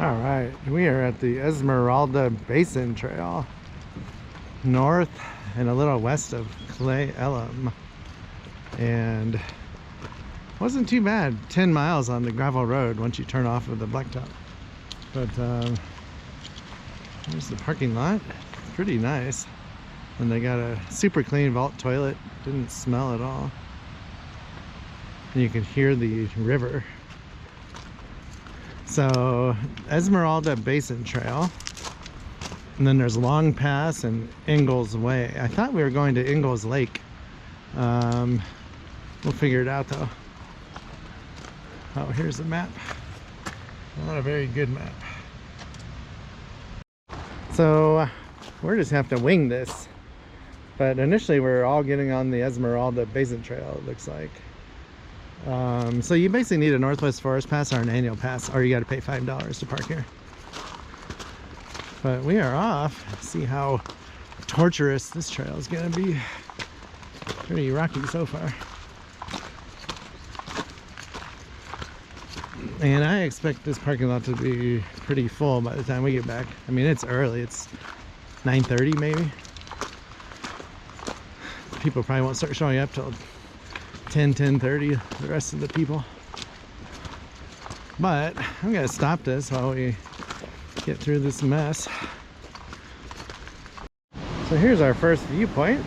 All right, we are at the Esmeralda Basin Trail, north and a little west of Clay Elum, and wasn't too bad. 10 miles on the gravel road once you turn off of the blacktop. But there's the parking lot. Pretty nice, and they got a super clean vault toilet. Didn't smell at all, and you can hear the river. So Esmeralda Basin Trail, and then there's Long Pass and Ingalls Way. I thought we were going to Ingalls Lake. We'll figure it out though. Oh, here's the map. Not a very good map. So we're just have to wing this, but initially we're all getting on the Esmeralda Basin Trail, it looks like. So you basically need a Northwest Forest Pass or an annual pass, or you got to pay $5 to park here. But we are off. See how torturous this trail is going to be. Pretty rocky so far. And I expect this parking lot to be pretty full by the time we get back. I mean, it's early. It's 9:30 maybe. People probably won't start showing up till 10:30, the rest of the people. But I'm gonna stop this while we get through this mess. So here's our first viewpoint.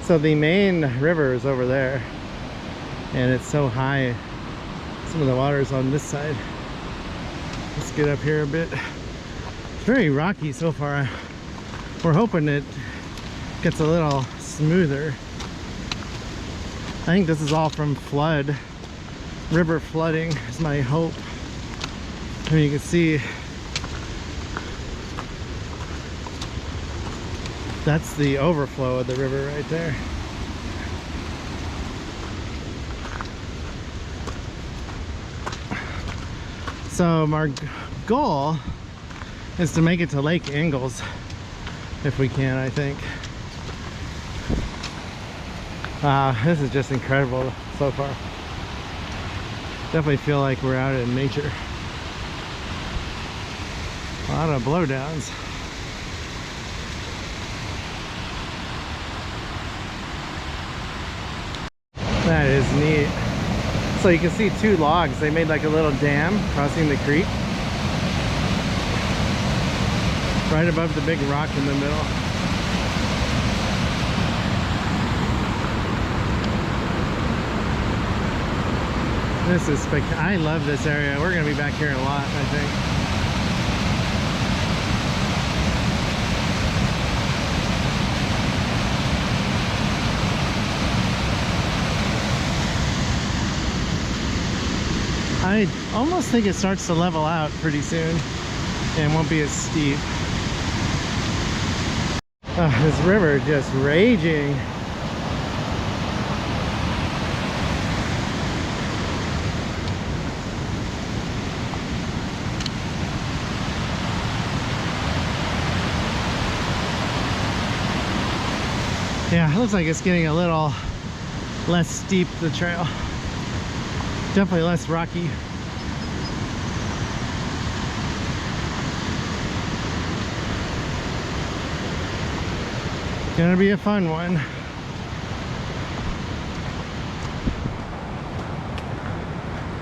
So the main river is over there, and it's so high. Some of the water's on this side. Let's get up here a bit. It's very rocky so far. We're hoping it gets a little smoother. I think this is all from flood, river flooding is my hope. I mean, you can see that's the overflow of the river right there. So our goal is to make it to Lake Ingalls if we can, I think. This is just incredible so far. Definitely feel like we're out in nature. A lot of blowdowns. That is neat. So you can see two logs. They made like a little dam crossing the creek right above the big rock in the middle. This is spectacular. I love this area. We're going to be back here a lot, I think. I almost think it starts to level out pretty soon and won't be as steep. Oh, this river is just raging. Yeah, it looks like it's getting a little less steep, the trail. Definitely less rocky. Gonna be a fun one.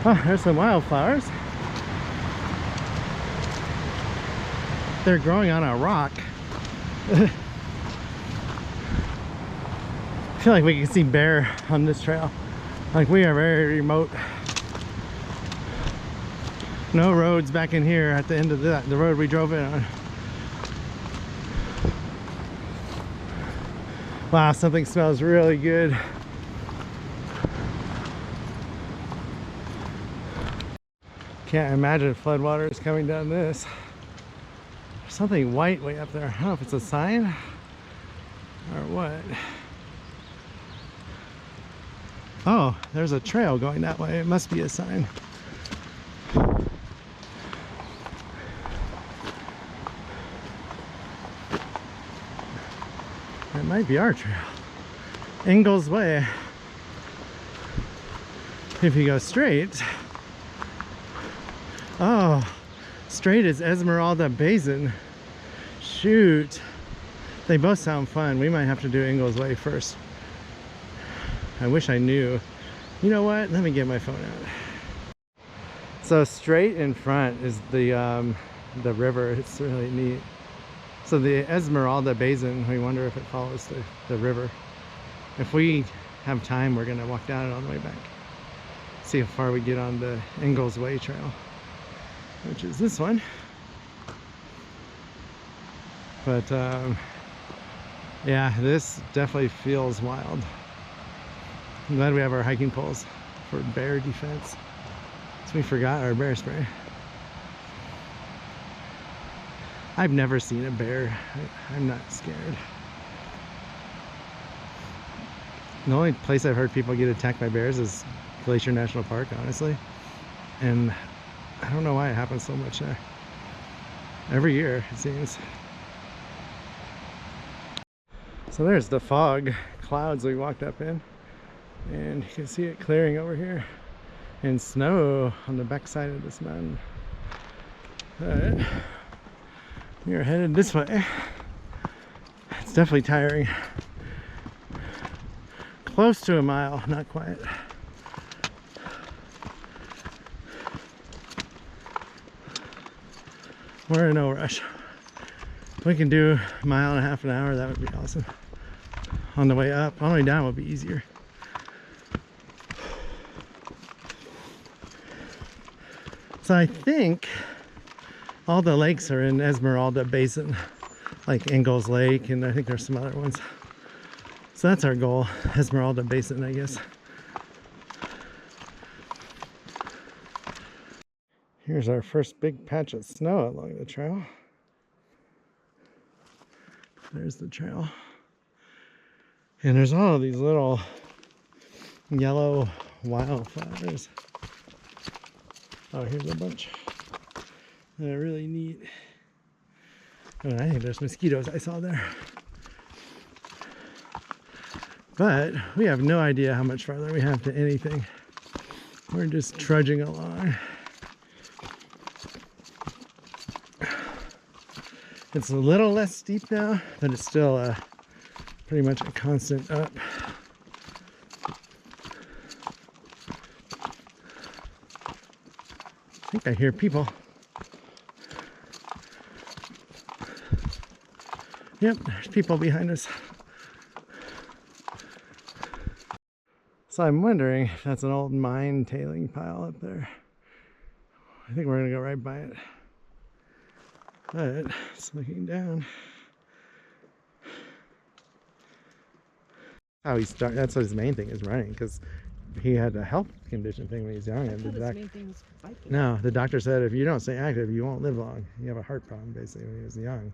Oh, there's some wildflowers. They're growing on a rock. I feel like we can see bear on this trail. Like, we are very remote. No roads back in here at the end of the road we drove in on. Wow, something smells really good. Can't imagine floodwaters coming down this. There's something white way up there. I don't know if it's a sign or what. Oh, there's a trail going that way. It must be a sign. It might be our trail. Ingalls Way. If you go straight. Oh, Straight is Esmeralda Basin. Shoot. They both sound fun. We might have to do Ingalls Way first. I wish I knew. You know what? Let me get my phone out. So straight in front is the river. It's really neat. So the Esmeralda Basin, we wonder if it follows the river. If we have time, we're gonna walk down it on the way back. See how far we get on the Ingalls Way Trail, which is this one. But yeah, this definitely feels wild. I'm glad we have our hiking poles for bear defense. So we forgot our bear spray. I've never seen a bear. I'm not scared. The only place I've heard people get attacked by bears is Glacier National Park, honestly. And I don't know why it happens so much there. Every year, it seems. So there's the fog clouds we walked up in. And you can see it clearing over here. And snow on the backside of this mountain. But we are headed this way. It's definitely tiring. Close to a mile, not quite. We're in no rush. If we can do a mile and a half an hour, that would be awesome. On the way up, on the way down will be easier. So I think all the lakes are in Esmeralda Basin, like Ingalls Lake, and I think there's some other ones. So that's our goal, Esmeralda Basin, I guess. Here's our first big patch of snow along the trail. There's the trail. And there's all of these little yellow wildflowers. Oh, here's a bunch. They're really neat. Oh, I think there's mosquitoes I saw there. But we have no idea how much farther we have to anything. We're just trudging along. It's a little less steep now, but it's still pretty much a constant up. I think I hear people. Yep, there's people behind us. So I'm wondering if that's an old mine tailing pile up there. I think we're gonna go right by it. But it's looking down. How he started, that's what his main thing is, running, because he had a health condition thing when he was young. And his main thing was biking. No, the doctor said if you don't stay active, you won't live long. You have a heart problem, basically, when he was young.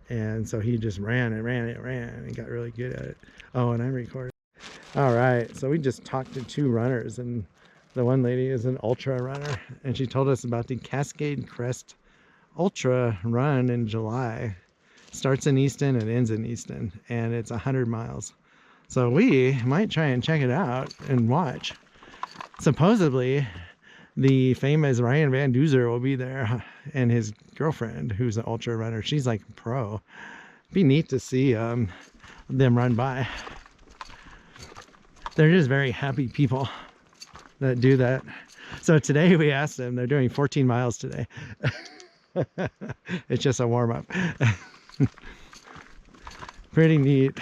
And so he just ran and ran and ran and got really good at it. Oh, and I'm recording. All right, so we just talked to two runners, and the one lady is an ultra runner, and she told us about the Cascade Crest Ultra Run in July. Starts in Easton and ends in Easton, and it's 100 miles. So we might try and check it out and watch. Supposedly, the famous Ryan Van Duzer will be there, and his girlfriend, who's an ultra runner. She's like a pro. Be neat to see them run by. They're just very happy people that do that. So today we asked them, they're doing 14 miles today. It's just a warm-up. Pretty neat.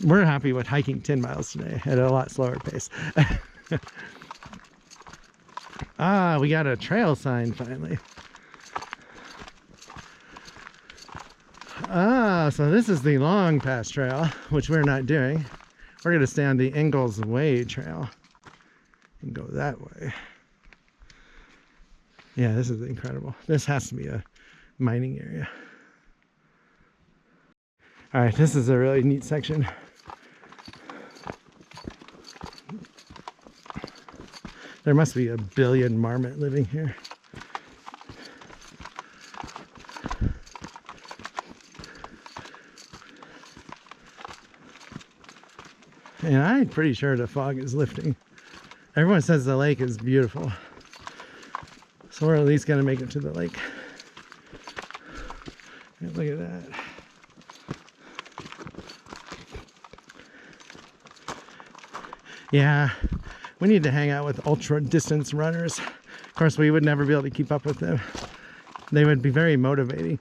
We're happy with hiking 10 miles today at a lot slower pace. Ah, we got a trail sign finally. Ah, so this is the Long Pass Trail, which we're not doing. We're going to stay on the Ingalls Way Trail and go that way. Yeah, this is incredible. This has to be a mining area. All right, this is a really neat section. There must be a billion marmot living here. And I'm pretty sure the fog is lifting. Everyone says the lake is beautiful. So we're at least gonna make it to the lake. And look at that. Yeah, we need to hang out with ultra distance runners. Of course, we would never be able to keep up with them. They would be very motivating.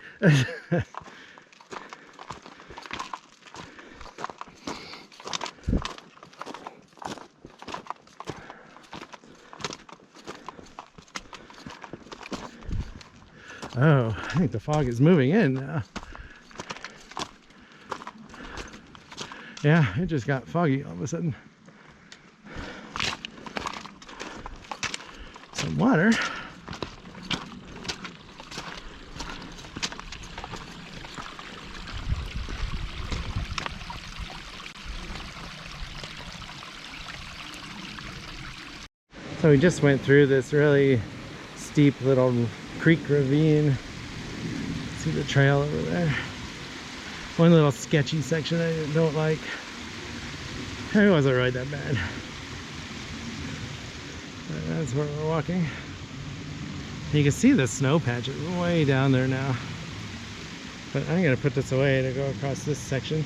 Oh, I think the fog is moving in now. Yeah, it just got foggy all of a sudden. Some water. So we just went through this really steep little creek ravine. See the trail over there. One little sketchy section I don't like. It wasn't really that bad. But that's where we're walking. You can see the snow patches way down there now. But I'm gonna put this away to go across this section.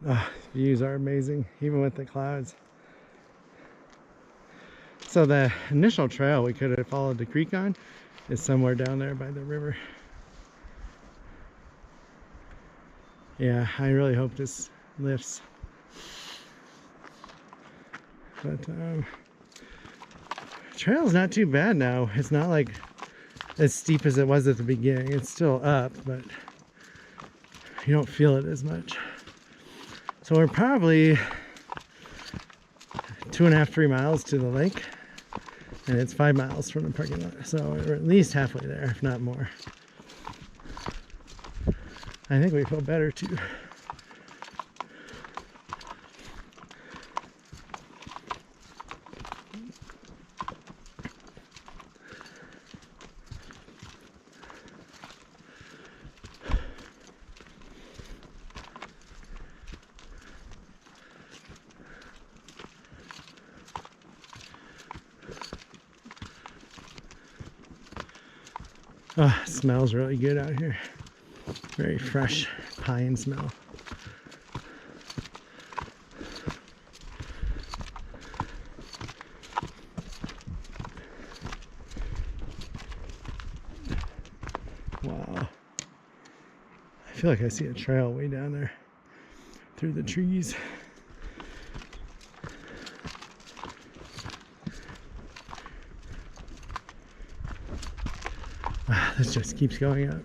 Oh, views are amazing, even with the clouds. So the initial trail we could have followed the creek on is somewhere down there by the river. Yeah, I really hope this lifts. But trail's not too bad now. It's not like as steep as it was at the beginning. It's still up, but you don't feel it as much. So we're probably 2.5, 3 miles to the lake, and it's 5 miles from the parking lot. So we're at least halfway there, if not more. I think we feel better too. Oh, it smells really good out here. Very fresh pine smell. Wow. I feel like I see a trail way down there through the trees. This just keeps going up.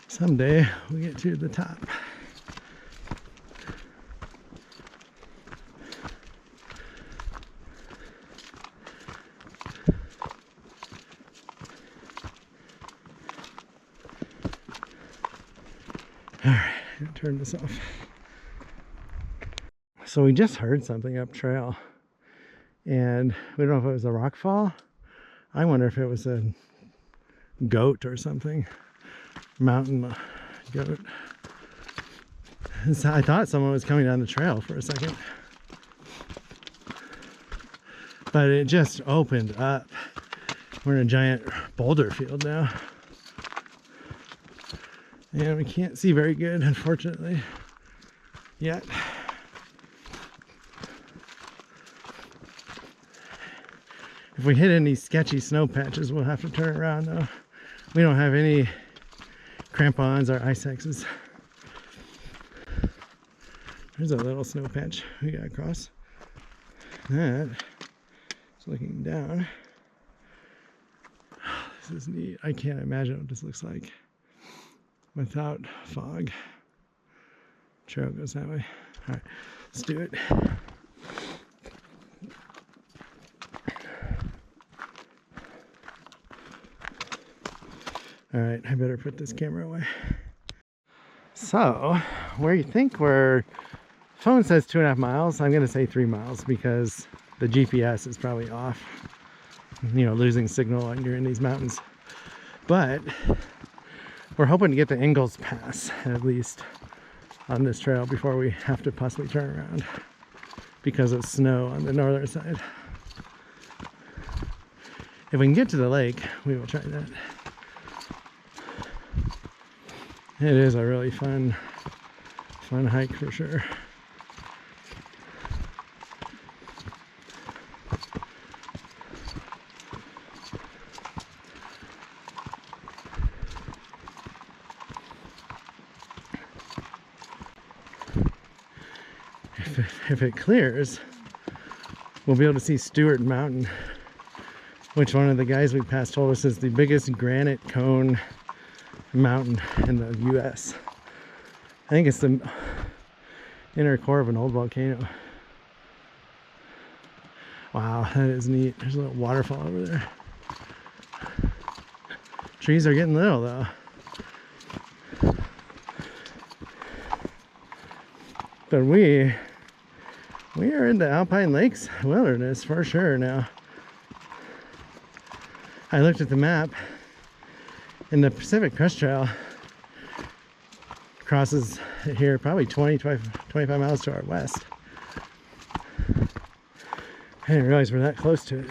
Someday we'll get to the top. Alright, turn this off. So we just heard something up trail, and we don't know if it was a rock fall. I wonder if it was a goat or something. Mountain goat. So I thought someone was coming down the trail for a second, but it just opened up. We're in a giant boulder field now, and we can't see very good, unfortunately, yet. If we hit any sketchy snow patches, we'll have to turn around though. We don't have any crampons or ice axes. There's a little snow patch we got across. That is looking down. This is neat. I can't imagine what this looks like without fog. Trail goes that way. All right, let's do it. All right, I better put this camera away. So, where you think we're... Phone says 2.5 miles. I'm gonna say 3 miles because the GPS is probably off. You know, losing signal when you're in these mountains. But we're hoping to get to Ingalls Pass at least on this trail before we have to possibly turn around because of snow on the northern side. If we can get to the lake, we will try that. It is a really fun hike for sure. If it clears, we'll be able to see Stewart Mountain, which one of the guys we passed told us is the biggest granite cone mountain in the US. I think it's the inner core of an old volcano. Wow, that is neat. There's a little waterfall over there. Trees are getting little though. But we are in the Alpine Lakes Wilderness for sure now. I looked at the map and the Pacific Crest Trail crosses here probably 25 miles to our west. I didn't realize we're that close to it.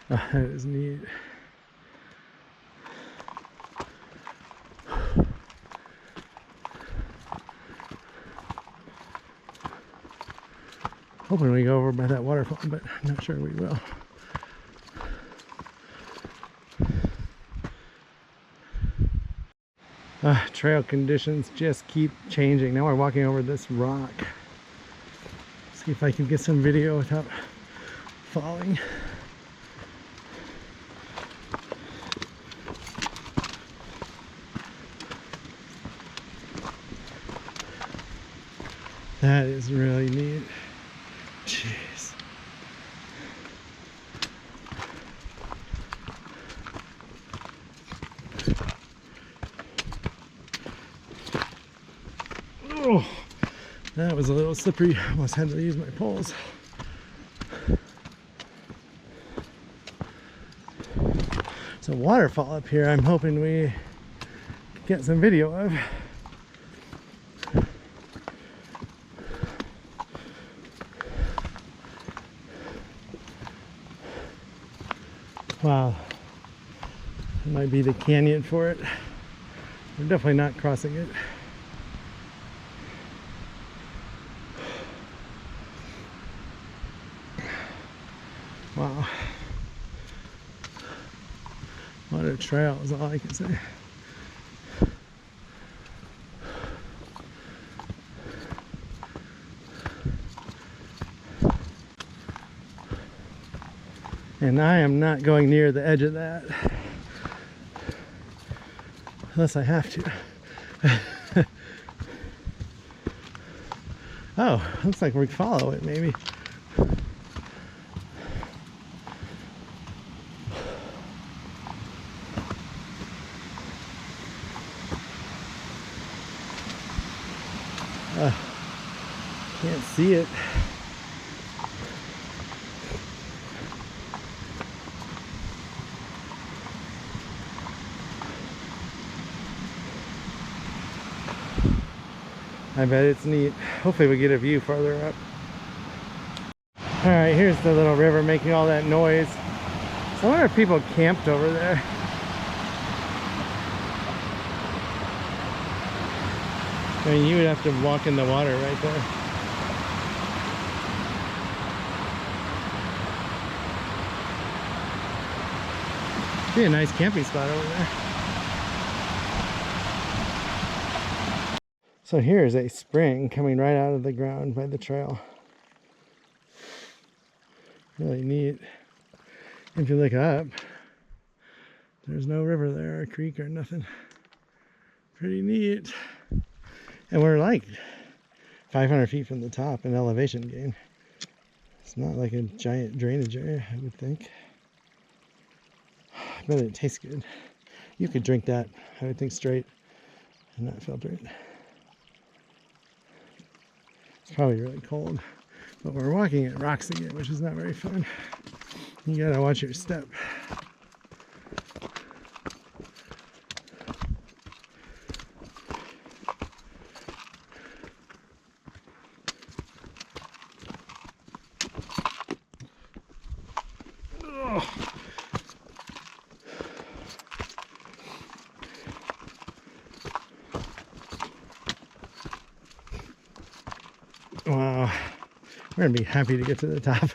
Oh, that is neat. Hoping we go over by that waterfall, but I'm not sure we will. Trail conditions just keep changing. Now we're walking over this rock. See if I can get some video without falling. That is really neat. Jeez. Oh, that was a little slippery. Almost had to use my poles. It's a waterfall up here. I'm hoping we get some video of. Wow, it might be the canyon for it. We're definitely not crossing it. Wow, what a trail is all I can say. And I am not going near the edge of that unless I have to. Oh, looks like we follow it maybe. Can't see it. I bet it's neat. Hopefully we get a view farther up. Alright, here's the little river making all that noise. So I wonder if people camped over there. I mean, you would have to walk in the water right there. Be a nice camping spot over there. So here's a spring coming right out of the ground by the trail. Really neat. If you look up, there's no river there, or creek or nothing. Pretty neat. And we're like 500 feet from the top in elevation gain. It's not like a giant drainage area, I would think. but it tastes good. You could drink that, I would think, straight and not filter it. It's probably really cold, but we're walking at rocks again, which is not very fun. You gotta watch your step. Wow, we're gonna be happy to get to the top.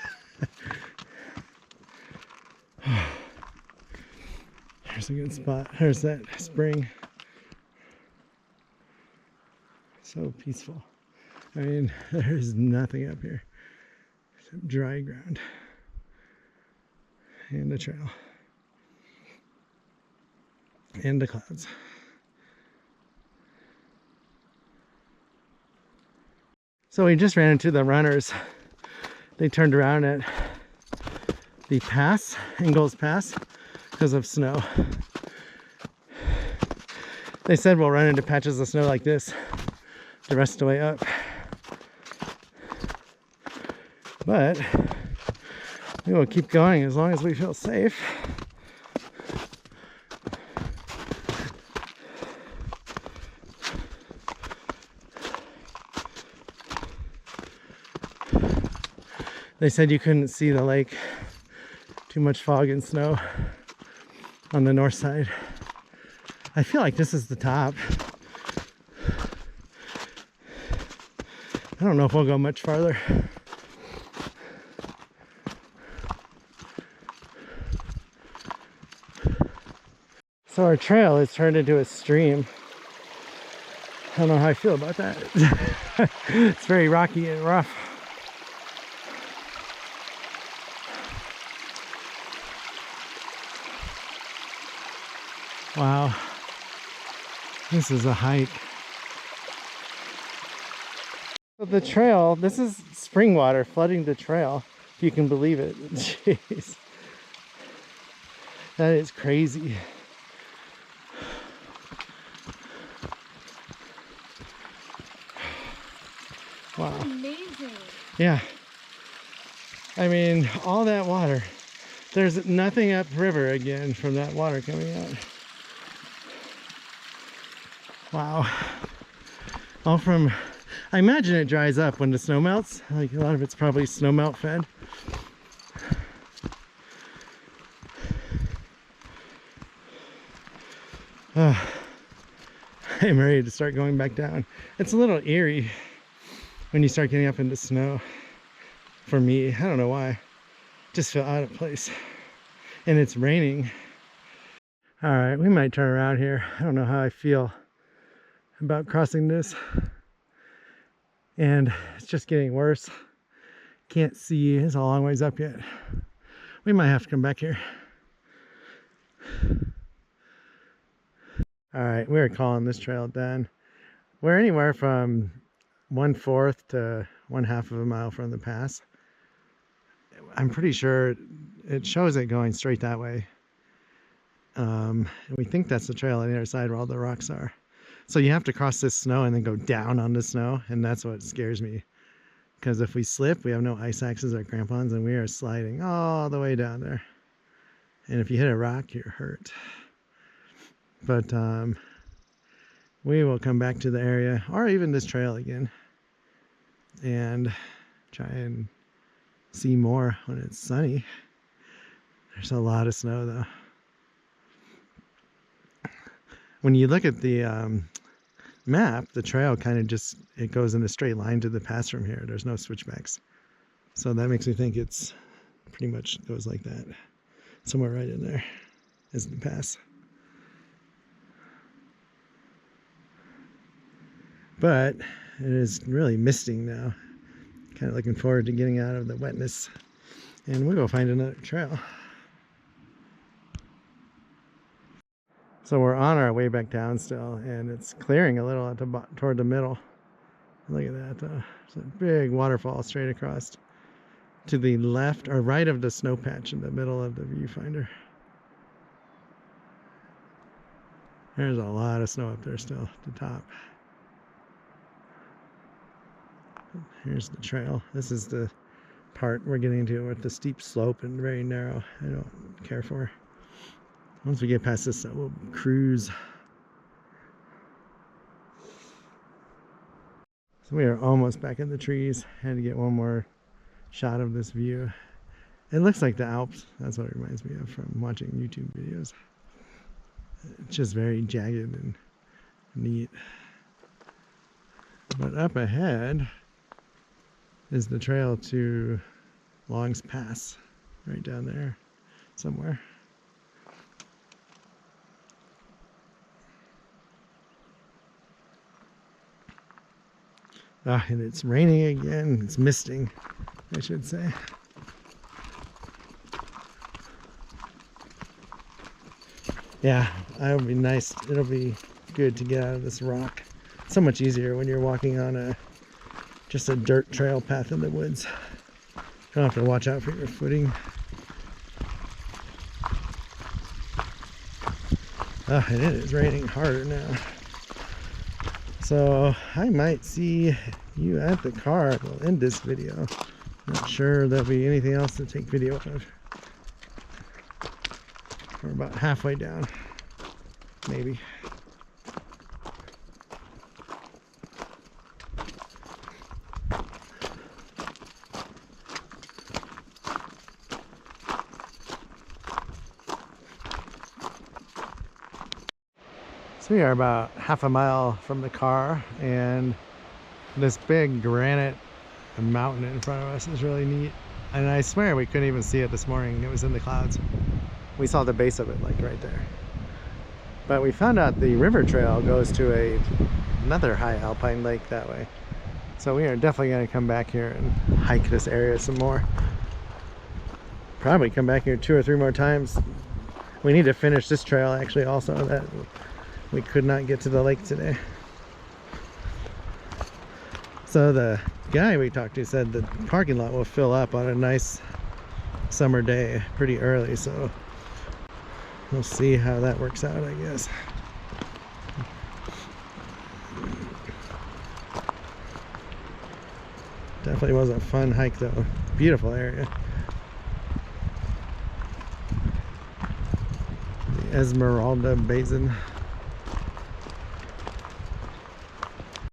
Here's a good spot. There's that spring. So peaceful. I mean, there's nothing up here except dry ground and a trail and the clouds. So we just ran into the runners. They turned around at the pass, Ingalls Pass, because of snow. They said we'll run into patches of snow like this the rest of the way up. But we will keep going as long as we feel safe. They said you couldn't see the lake, too much fog and snow on the north side. I feel like this is the top. I don't know if we'll go much farther. So our trail has turned into a stream. I don't know how I feel about that. It's very rocky and rough. Wow, this is a hike. So the trail, this is spring water flooding the trail, if you can believe it. Jeez, that is crazy. Wow. That's amazing. Yeah. I mean, all that water. There's nothing upriver again from that water coming out. Wow. All from, I imagine it dries up when the snow melts. Like a lot of it's probably snow melt fed. I'm ready to start going back down. It's a little eerie when you start getting up into snow. For me, I don't know why. Just feel out of place. And it's raining. All right, we might turn around here. I don't know how I feel about crossing this, and it's just getting worse. Can't see, it's a long ways up yet. We might have to come back here. All right, we're calling this trail done. We're anywhere from 1/4 to 1/2 of a mile from the pass. I'm pretty sure it shows it going straight that way. We think that's the trail on the other side where all the rocks are. So you have to cross this snow and then go down on the snow, and that's what scares me. Because if we slip, we have no ice axes or crampons, and we are sliding all the way down there. And if you hit a rock, you're hurt. But we will come back to the area, or even this trail again, and try and see more when it's sunny. There's a lot of snow though. When you look at the map, the trail kind of just, it goes in a straight line to the pass from here. There's no switchbacks. So that makes me think it's pretty much goes like that. Somewhere right in there is the pass. But it is really misting now. Kind of looking forward to getting out of the wetness. And we'll go find another trail. So we're on our way back down still, and it's clearing a little at the toward the middle. Look at that. There's a big waterfall straight across to the left or right of the snow patch in the middle of the viewfinder. There's a lot of snow up there still at the top. Here's the trail. This is the part we're getting to with the steep slope and very narrow. I don't care for. Once we get past this, we'll cruise. So we are almost back in the trees. Had to get one more shot of this view. It looks like the Alps. That's what it reminds me of from watching YouTube videos. It's just very jagged and neat. But up ahead is the trail to Long's Pass, right down there somewhere. Ah, and it's raining again. It's misting, I should say. Yeah, it'll be nice. It'll be good to get out of this rock. It's so much easier when you're walking on just a dirt trail path in the woods. You don't have to watch out for your footing. Ah, and it is raining harder now. So I might see you at the car. We'll end this video. Not sure there'll be anything else to take video of. We're about halfway down, maybe. So we are about half a mile from the car, and this big granite mountain in front of us is really neat. And I swear we couldn't even see it this morning. It was in the clouds. We saw the base of it like right there. But we found out the river trail goes to another high alpine lake that way. So we are definitely going to come back here and hike this area some more. Probably come back here 2 or 3 more times. We need to finish this trail actually also. That we could not get to the lake today. So the guy we talked to said the parking lot will fill up on a nice summer day pretty early, so we'll see how that works out, I guess. Definitely was a fun hike though. Beautiful area. The Esmeralda Basin